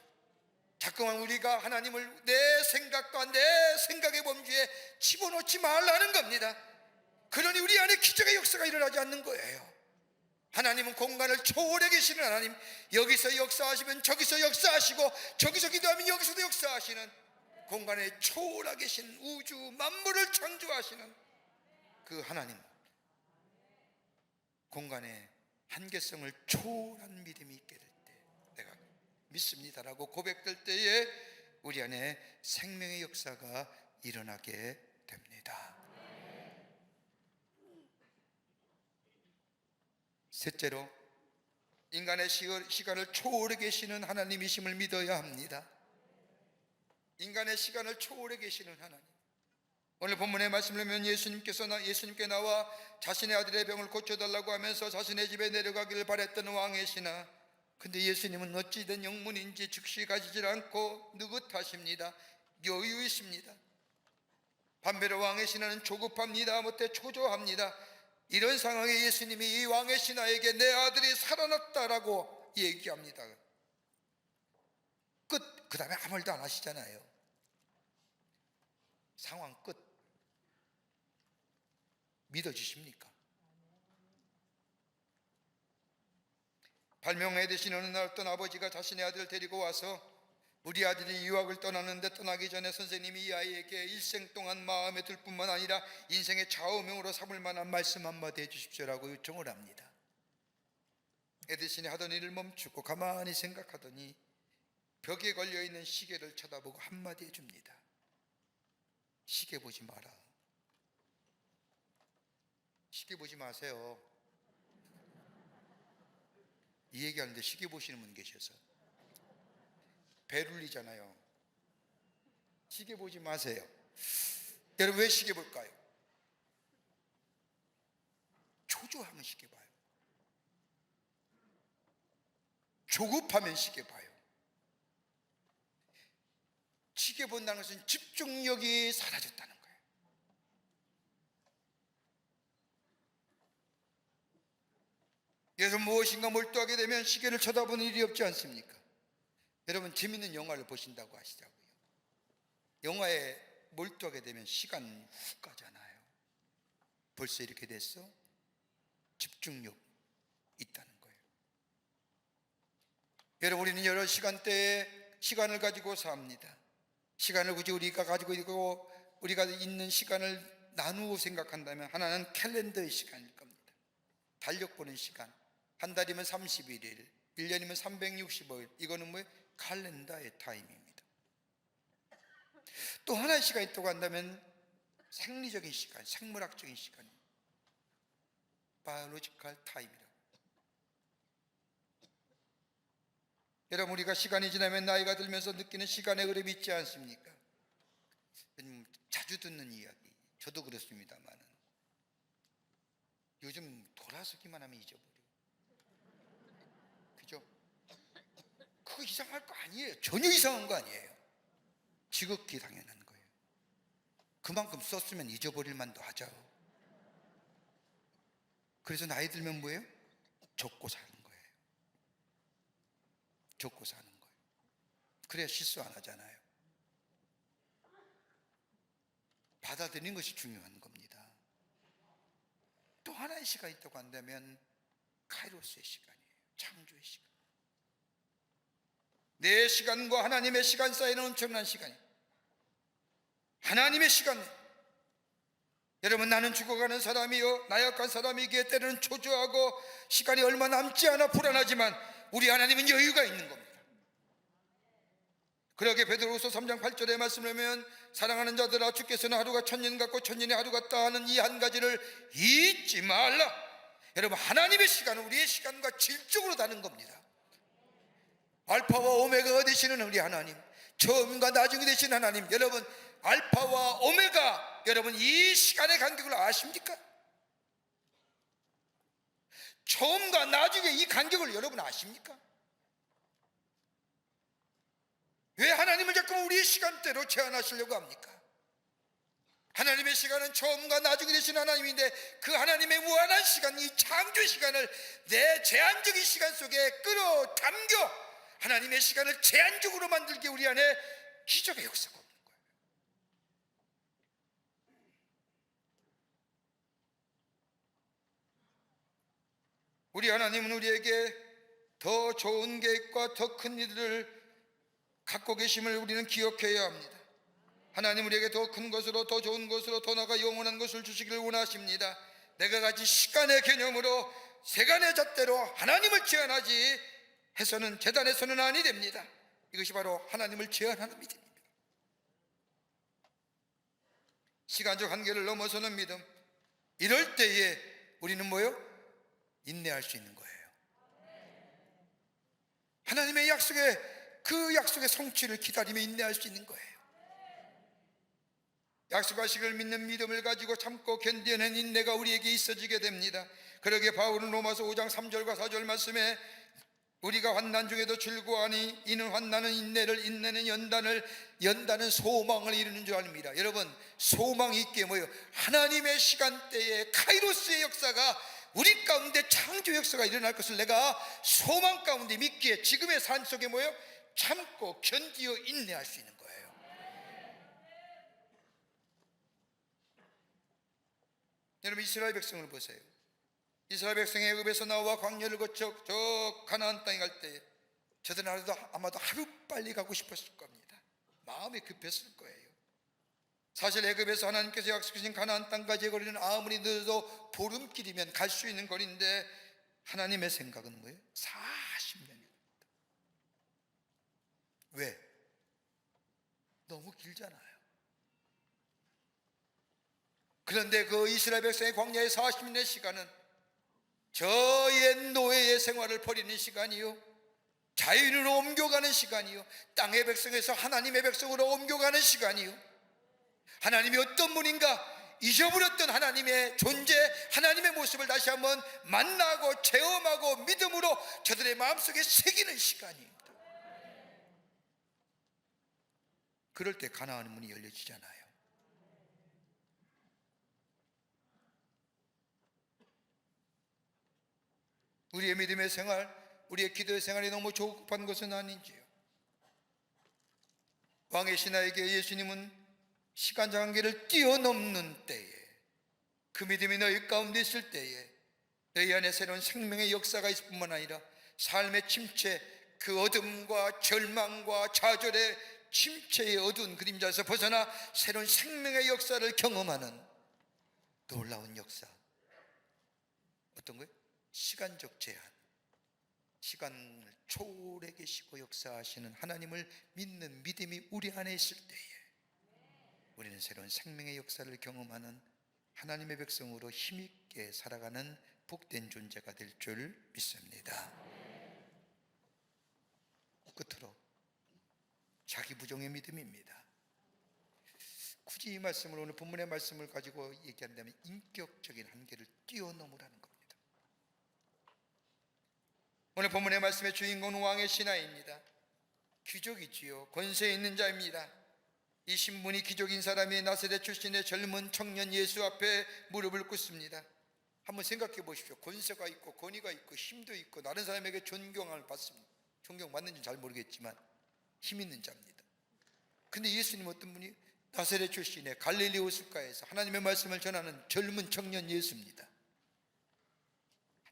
자꾸만 우리가 하나님을 내 생각과 내 생각의 범주에 집어넣지 말라는 겁니다. 그러니 우리 안에 기적의 역사가 일어나지 않는 거예요. 하나님은 공간을 초월해 계시는 하나님, 여기서 역사하시면 저기서 역사하시고 저기서 기도하면 여기서도 역사하시는 공간에 초월하 계신 우주 만물을 창조하시는 그 하나님, 공간의 한계성을 초월한 믿음이 있게 될 때, 내가 믿습니다라고 고백될 때에 우리 안에 생명의 역사가 일어나게 됩니다. 셋째로, 인간의 시간을 초월해 계시는 하나님이심을 믿어야 합니다. 인간의 시간을 초월해 계시는 하나님. 오늘 본문의 말씀을 보면 예수님께 나와 자신의 아들의 병을 고쳐달라고 하면서 자신의 집에 내려가기를 바랬던 왕의 신하, 근데 예수님은 어찌된 영문인지 즉시 가지질 않고 느긋하십니다. 여유 있습니다. 반면에 왕의 신하는 조급합니다. 못해 초조합니다. 이런 상황에 예수님이 이 왕의 신하에게 내 아들이 살아났다라고 얘기합니다. 끝. 그 다음에 아무 말도 안 하시잖아요. 상황 끝. 믿어지십니까? 발명회 되신 어느 날 어떤 아버지가 자신의 아들을 데리고 와서, 우리 아들이 유학을 떠나는데 떠나기 전에 선생님이 이 아이에게 일생 동안 마음에 들 뿐만 아니라 인생의 좌우명으로 삼을 만한 말씀 한마디 해주십시오라고 요청을 합니다. 에디슨이 하던 일을 멈추고 가만히 생각하더니 벽에 걸려있는 시계를 쳐다보고 한마디 해줍니다. 시계 보지 마라. 시계 보지 마세요. 이 얘기하는데 시계 보시는 분 계셔서 배룰리잖아요. 시계 보지 마세요. 여러분, 왜 시계 볼까요? 초조하면 시계 봐요. 조급하면 시계 봐요. 시계 본다는 것은 집중력이 사라졌다는 거예요. 그래서 무엇인가 몰두하게 되면 시계를 쳐다보는 일이 없지 않습니까? 여러분, 재밌는 영화를 보신다고 하시자고요. 영화에 몰두하게 되면 시간 훅 가잖아요. 벌써 이렇게 됐어? 집중력 있다는 거예요. 여러분, 우리는 여러 시간대에 시간을 가지고 삽니다. 시간을 굳이 우리가 가지고 있고 우리가 있는 시간을 나누어 생각한다면 하나는 캘린더의 시간일 겁니다. 달력 보는 시간. 한 달이면 31일, 1년이면 365일. 이거는 뭐예요? 칼렌다의 타임입니다. 또 하나의 시간이 있다고 한다면 생리적인 시간, 생물학적인 시간입니다. 바이올로지컬 타임이라고. 여러분, 우리가 시간이 지나면 나이가 들면서 느끼는 시간의 흐름이 있지 않습니까? 자주 듣는 이야기, 저도 그렇습니다만 요즘 돌아서기만 하면 잊어버려. 그죠? 그거 이상할 거 아니에요. 전혀 이상한 거 아니에요. 지극히 당연한 거예요. 그만큼 썼으면 잊어버릴 만도 하죠. 그래서 나이 들면 뭐예요? 적고 사는 거예요. 적고 사는 거예요. 그래야 실수 안 하잖아요. 받아들이는 것이 중요한 겁니다. 또 하나의 시간이 있다고 한다면 카이로스의 시간이에요. 창조의 시간. 내 시간과 하나님의 시간 사이는 엄청난 시간이에요. 하나님의 시간. 여러분, 나는 죽어가는 사람이요 나약한 사람이기에 때로는 초조하고 시간이 얼마 남지 않아 불안하지만 우리 하나님은 여유가 있는 겁니다. 그러게 베드로후서 3장 8절의 말씀을 보면 사랑하는 자들아, 주께서는 하루가 천년 같고 천년이 하루 같다 하는 이 한 가지를 잊지 말라. 여러분, 하나님의 시간은 우리의 시간과 질적으로 다른 겁니다. 알파와 오메가가 되시는 우리 하나님, 처음과 나중이 되신 하나님, 여러분 알파와 오메가, 여러분 이 시간의 간격을 아십니까? 처음과 나중에 이 간격을 여러분 아십니까? 왜 하나님을 자꾸 우리의 시간대로 제한하시려고 합니까? 하나님의 시간은 처음과 나중에 되신 하나님인데 그 하나님의 무한한 시간, 이 창조의 시간을 내 제한적인 시간 속에 끌어당겨 하나님의 시간을 제한적으로 만들게 우리 안에 기적의 역사가 없는 거예요. 우리 하나님은 우리에게 더 좋은 계획과 더 큰 일들을 갖고 계심을 우리는 기억해야 합니다. 하나님 우리에게 더 큰 것으로, 더 좋은 것으로, 더 나아가 영원한 것을 주시기를 원하십니다. 내가 가진 시간의 개념으로 세간의 잣대로 하나님을 제한하지 해서는, 재단해서는 아니 됩니다. 이것이 바로 하나님을 제한하는 믿음입니다. 시간적 한계를 넘어서는 믿음, 이럴 때에 우리는 뭐요? 인내할 수 있는 거예요. 하나님의 약속에, 그 약속의 성취를 기다리며 인내할 수 있는 거예요. 약속하시기를 믿는 믿음을 가지고 참고 견뎌낸 인내가 우리에게 있어지게 됩니다. 그러기에 바울은 로마서 5장 3절과 4절 말씀에 우리가 환난 중에도 즐거워하니 이는 환난은 인내를, 인내는 연단을, 연단은 소망을 이루는 줄 압니다. 여러분, 소망이 있게 뭐예요? 하나님의 시간대에 카이로스의 역사가 우리 가운데 창조 역사가 일어날 것을 내가 소망 가운데 믿기에 지금의 삶 속에 뭐예요? 참고 견디어 인내할 수 있는 거예요. 여러분, 이스라엘 백성을 보세요. 이스라엘 백성이 애굽에서 나와 광야를 거쳐 저 가나안 땅에 갈 때 저들은 아마도 하루빨리 가고 싶었을 겁니다. 마음이 급했을 거예요. 사실 애굽에서 하나님께서 약속하신 가나안 땅까지의 거리는 아무리 늦어도 보름길이면 갈 수 있는 거리인데 하나님의 생각은 뭐예요? 40년입니다. 왜? 너무 길잖아요. 그런데 그 이스라엘 백성의 광야의 40년의 시간은 저 옛 노예의 생활을 버리는 시간이요, 자유인으로 옮겨가는 시간이요, 땅의 백성에서 하나님의 백성으로 옮겨가는 시간이요, 하나님이 어떤 분인가 잊어버렸던 하나님의 존재, 하나님의 모습을 다시 한번 만나고 체험하고 믿음으로 저들의 마음속에 새기는 시간입니다. 그럴 때 가나안 문이 열려지잖아요. 우리의 믿음의 생활, 우리의 기도의 생활이 너무 조급한 것은 아닌지요? 왕의 신하에게 예수님은 시간 한계를 뛰어넘는 때에, 그 믿음이 너희 가운데 있을 때에 너희 안에 새로운 생명의 역사가 있을 뿐만 아니라 삶의 침체, 그 어둠과 절망과 좌절의 침체의 어두운 그림자에서 벗어나 새로운 생명의 역사를 경험하는 놀라운 역사. 어떤 거예요? 시간적 제한, 시간을 초월해 계시고 역사하시는 하나님을 믿는 믿음이 우리 안에 있을 때에 우리는 새로운 생명의 역사를 경험하는 하나님의 백성으로 힘있게 살아가는 복된 존재가 될 줄 믿습니다. 끝으로 자기 부정의 믿음입니다. 굳이 이 말씀을, 오늘 본문의 말씀을 가지고 얘기한다면 인격적인 한계를 뛰어넘으라는 겁니다. 오늘 본문의 말씀의 주인공은 왕의 신하입니다. 귀족이지요. 권세 있는 자입니다. 이 신분이 귀족인 사람이 나사렛 출신의 젊은 청년 예수 앞에 무릎을 꿇습니다. 한번 생각해 보십시오. 권세가 있고 권위가 있고 힘도 있고 다른 사람에게 존경을 받습니다. 존경받는지는 잘 모르겠지만 힘 있는 자입니다. 근데 예수님 어떤 분이 나사렛 출신의 갈릴리 호숫가에서 하나님의 말씀을 전하는 젊은 청년 예수입니다.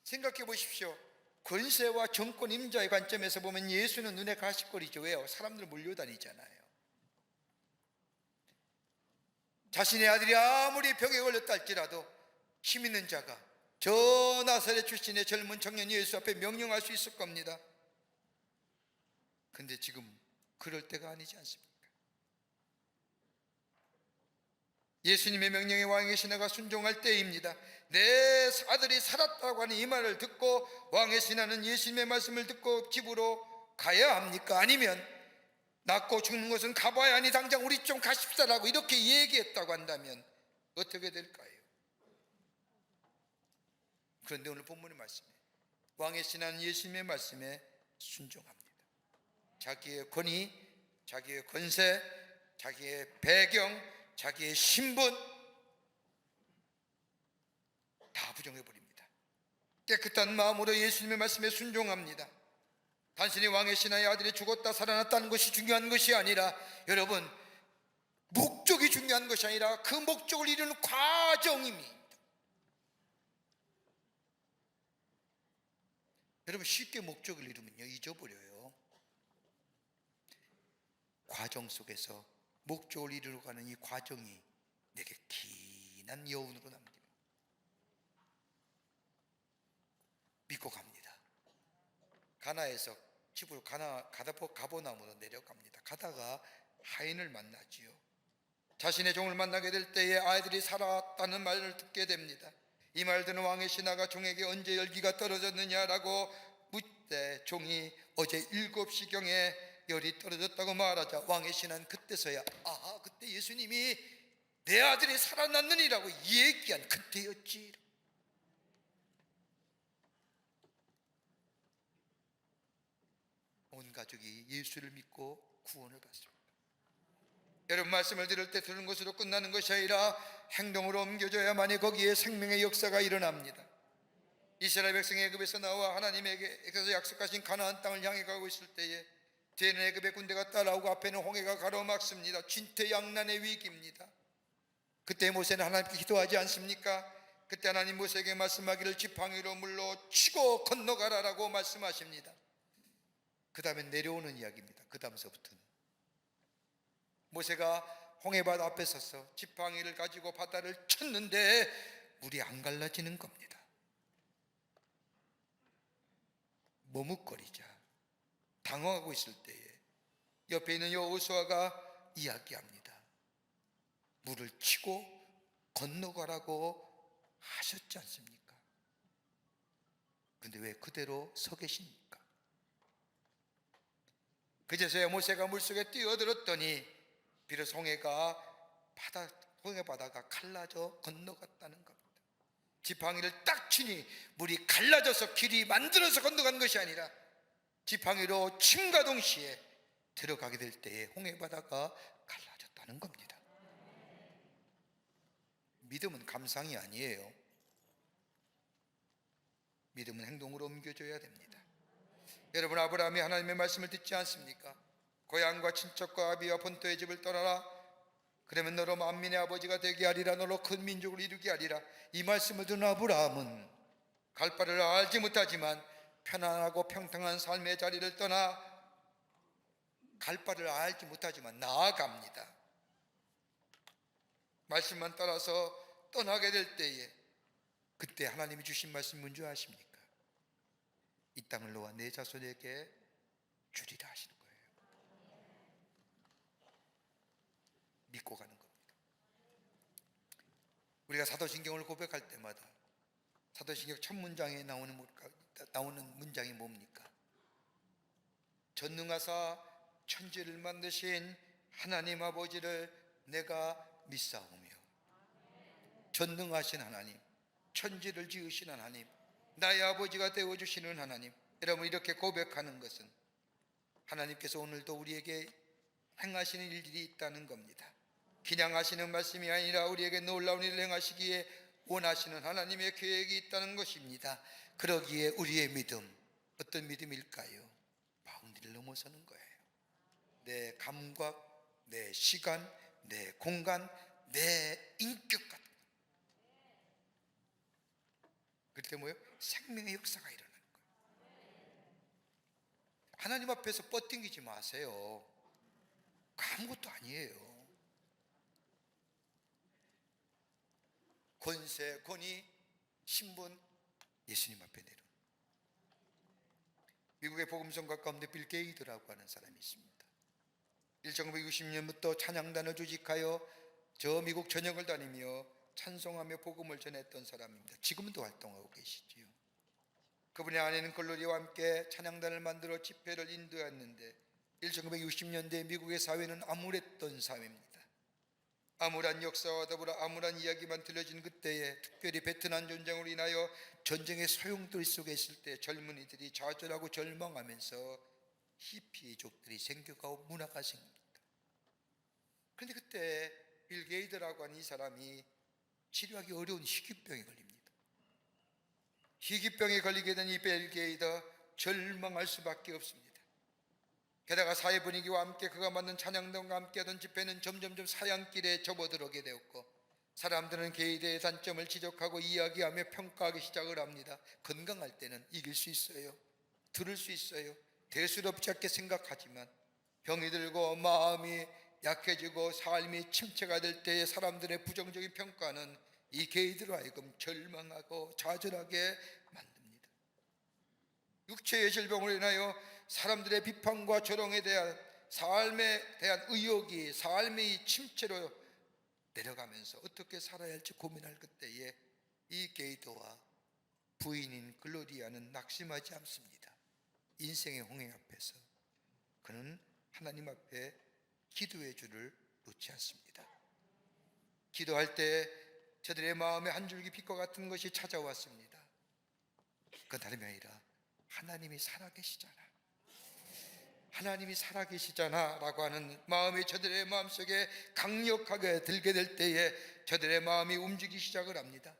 생각해 보십시오. 권세와 정권 임자의 관점에서 보면 예수는 눈에 가시거리죠. 왜요? 사람들 몰려다니잖아요. 자신의 아들이 아무리 병에 걸렸다 할지라도 힘 있는 자가 저 나사렛 출신의 젊은 청년 예수 앞에 명령할 수 있을 겁니다. 근데 지금 그럴 때가 아니지 않습니까? 예수님의 명령에 왕의 신하가 순종할 때입니다. 내 아들이 살았다고 하는 이 말을 듣고 왕의 신하는 예수님의 말씀을 듣고 집으로 가야 합니까? 아니면 낫고 죽는 것은 가봐야 하니 당장 우리 좀 가십시다라고 이렇게 얘기했다고 한다면 어떻게 될까요? 그런데 오늘 본문의 말씀에 왕의 신하는 예수님의 말씀에 순종합니다. 자기의 권위, 자기의 권세, 자기의 배경, 자기의 신분 다 부정해버립니다. 깨끗한 마음으로 예수님의 말씀에 순종합니다. 단순히 왕의 신하의 아들이 죽었다 살아났다는 것이 중요한 것이 아니라, 여러분, 목적이 중요한 것이 아니라 그 목적을 이루는 과정입니다. 여러분 쉽게 목적을 이루면요 잊어버려요. 과정 속에서 목적을 이루러 가는 이 과정이 내게 긴한 여운으로 남깁니다. 믿고 갑니다. 가나에서 집으로 가버나움으로 내려갑니다. 가다가 하인을 만나지요. 자신의 종을 만나게 될 때에 아이들이 살았다는 말을 듣게 됩니다. 이 말 듣는 왕의 신하가 종에게 언제 열기가 떨어졌느냐라고 묻되 종이 어제 7시경에 열이 떨어졌다고 말하자 왕의 신하는 그때서야 그때 예수님이 내 아들이 살아났느니라고 얘기한 그때였지. 온 가족이 예수를 믿고 구원을 받습니다. 여러분 말씀을 들을 때 들은 것으로 끝나는 것이 아니라 행동으로 옮겨져야만이 거기에 생명의 역사가 일어납니다. 이스라엘 백성이 애굽에서 나와 하나님에게서 약속하신 가나안 땅을 향해 가고 있을 때에 뒤에는 애굽의 군대가 따라오고 앞에는 홍해가 가로막습니다. 진퇴양난의 위기입니다. 그때 모세는 하나님께 기도하지 않습니까? 그때 하나님 모세에게 말씀하기를 지팡이로 물로 치고 건너가라라고 말씀하십니다. 그 다음에 내려오는 이야기입니다. 그 다음서부터는 모세가 홍해바다 앞에 서서 지팡이를 가지고 바다를 쳤는데 물이 안 갈라지는 겁니다. 머뭇거리자 당황하고 있을 때에 옆에 있는 여호수아가 이야기합니다. 물을 치고 건너가라고 하셨지 않습니까? 근데 왜 그대로 서 계십니까? 그제서야 모세가 물속에 뛰어들었더니 비로소 홍해 바다가 갈라져 건너갔다는 겁니다. 지팡이를 딱 치니 물이 갈라져서 길이 만들어서 건너간 것이 아니라 지팡이로 침과 동시에 들어가게 될 때에 홍해 바다가 갈라졌다는 겁니다. 믿음은 감상이 아니에요. 믿음은 행동으로 옮겨줘야 됩니다. 여러분 아브라함이 하나님의 말씀을 듣지 않습니까? 고향과 친척과 아비와 본토의 집을 떠나라. 그러면 너로 만민의 아버지가 되게 하리라. 너로 큰 민족을 이루게 하리라. 이 말씀을 듣는 아브라함은 갈 바를 알지 못하지만 편안하고 평등한 삶의 자리를 떠나 갈 바를 알지 못하지만 나아갑니다. 말씀만 따라서 떠나게 될 때에 그때 하나님이 주신 말씀 뭔지 아십니까? 이 땅을 너와 내 자손에게 주리라 하시는 거예요. 믿고 가는 겁니다. 우리가 사도신경을 고백할 때마다 사도신경 첫 문장에 나오는 문장이 뭡니까? 전능하사 천지를 만드신 하나님 아버지를 내가 믿사오며. 전능하신 하나님, 천지를 지으신 하나님, 나의 아버지가 되어주시는 하나님. 여러분 이렇게 고백하는 것은 하나님께서 오늘도 우리에게 행하시는 일들이 있다는 겁니다. 그냥 하시는 말씀이 아니라 우리에게 놀라운 일을 행하시기에 원하시는 하나님의 계획이 있다는 것입니다. 그러기에 우리의 믿음, 어떤 믿음일까요? 바운드를 넘어서는 거예요. 내 감각, 내 시간, 내 공간, 내 인격 같은 거. 그럴 때 뭐예요? 생명의 역사가 일어나는 거예요. 하나님 앞에서 뻗팅기지 마세요. 아무것도 아니에요. 권세, 권위, 신분 예수님 앞에 내려. 미국의 복음성가 가운데 빌 게이트라고 하는 사람이 있습니다. 1960년부터 찬양단을 조직하여 저 미국 전역을 다니며 찬송하며 복음을 전했던 사람입니다. 지금도 활동하고 계시지요. 그분의 아내는 글로리와 함께 찬양단을 만들어 집회를 인도했는데 1960년대 미국의 사회는 암울했던 사회입니다. 암울한 역사와 더불어 암울한 이야기만 들려진 그때에 특별히 베트남 전쟁으로 인하여 전쟁의 소용돌이 속에 있을 때 젊은이들이 좌절하고 절망하면서 히피족들이 생겨가고 문화가 생깁니다. 그런데 그때 빌 게이트라고 하는 이 사람이 치료하기 어려운 희귀병에 걸립니다. 희귀병에 걸리게 된 이 빌 게이트 절망할 수밖에 없습니다. 게다가 사회 분위기와 함께 그가 만든 찬양단과 함께하던 집회는 점점점 사양길에 접어들어게 되었고 사람들은 게이트의 단점을 지적하고 이야기하며 평가하기 시작을 합니다. 건강할 때는 이길 수 있어요. 들을 수 있어요. 대수롭지 않게 생각하지만 병이 들고 마음이 약해지고 삶이 침체가 될 때의 사람들의 부정적인 평가는 이 게이들로 하여금 절망하고 좌절하게 만듭니다. 육체의 질병으로 인하여 사람들의 비판과 조롱에 대한 삶에 대한 의욕이 삶의 침체로 내려가면서 어떻게 살아야 할지 고민할 그때에 이 게이도와 부인인 글로리아는 낙심하지 않습니다. 인생의 홍해 앞에서 그는 하나님 앞에 기도의 줄을 놓지 않습니다. 기도할 때 저들의 마음에 한 줄기 빛과 같은 것이 찾아왔습니다. 그건 다름이 아니라 하나님이 살아계시잖아, 하나님이 살아계시잖아 라고 하는 마음이 저들의 마음속에 강력하게 들게 될 때에 저들의 마음이 움직이기 시작을 합니다.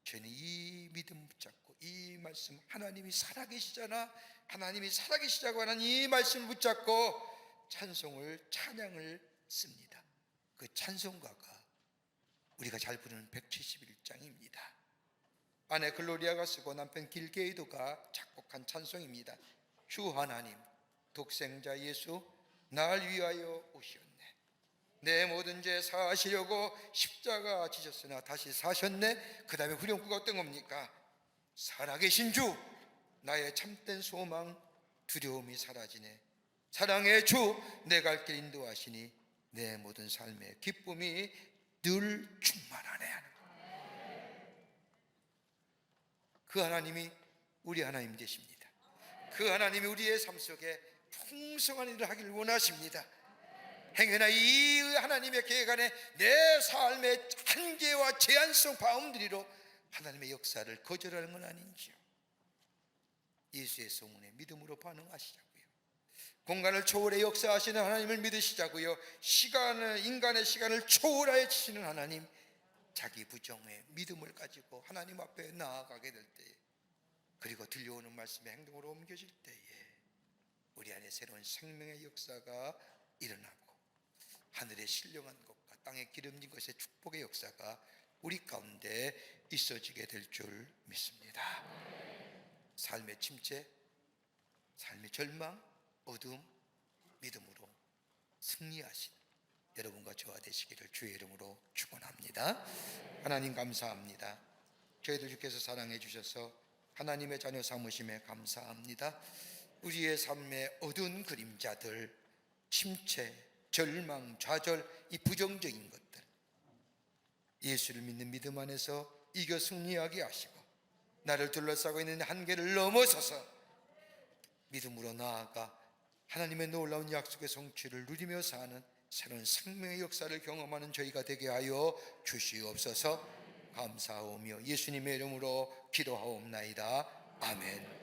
저는 이 믿음 붙잡고 이 말씀, 하나님이 살아계시잖아, 하나님이 살아계시자고 하는 이 말씀을 붙잡고 찬송을, 찬양을 씁니다. 그 찬송가가 우리가 잘 부르는 171장입니다. 아내 글로리아가 쓰고 남편 길게이도가 작곡한 찬송입니다. 주 하나님, 독생자 예수 날 위하여 오셨네. 내 모든 죄 사하시려고 십자가 지셨으나 다시 사셨네. 그 다음에 후렴구가 어떤 겁니까? 살아계신 주, 나의 참된 소망, 두려움이 사라지네. 사랑의 주, 내 갈 길 인도하시니 내 모든 삶의 기쁨이 늘 충만하네 하는 거예요. 그 하나님이 우리 하나님 되십니다. 그 하나님이 우리의 삶 속에 풍성한 일을 하기를 원하십니다. 행여나 이 하나님의 계획 안에 내 삶의 한계와 제한성 바운드리로 하나님의 역사를 거절하는 건 아닌지요. 예수의 소문에 믿음으로 반응하시자고요. 공간을 초월해 역사하시는 하나님을 믿으시자고요. 인간의 시간을 초월하여 치시는 하나님, 자기 부정의 믿음을 가지고 하나님 앞에 나아가게 될 때에, 그리고 들려오는 말씀의 행동으로 옮겨질 때에 우리 안에 새로운 생명의 역사가 일어나고 하늘의 신령한 것과 땅에 기름진 것의 축복의 역사가 우리 가운데 있어지게 될 줄 믿습니다. 삶의 침체, 삶의 절망, 어둠, 믿음으로 승리하신 여러분과 저와 되시기를 주의 이름으로 축원합니다. 하나님 감사합니다. 저희들 주께서 사랑해 주셔서 하나님의 자녀 삼으심에 감사합니다. 우리의 삶의 어두운 그림자들, 침체, 절망, 좌절, 이 부정적인 것들, 예수를 믿는 믿음 안에서 이겨 승리하게 하시고 나를 둘러싸고 있는 한계를 넘어서서 믿음으로 나아가 하나님의 놀라운 약속의 성취를 누리며 사는 새로운 생명의 역사를 경험하는 저희가 되게 하여 주시옵소서. 감사하오며 예수님의 이름으로 기도하옵나이다. 아멘.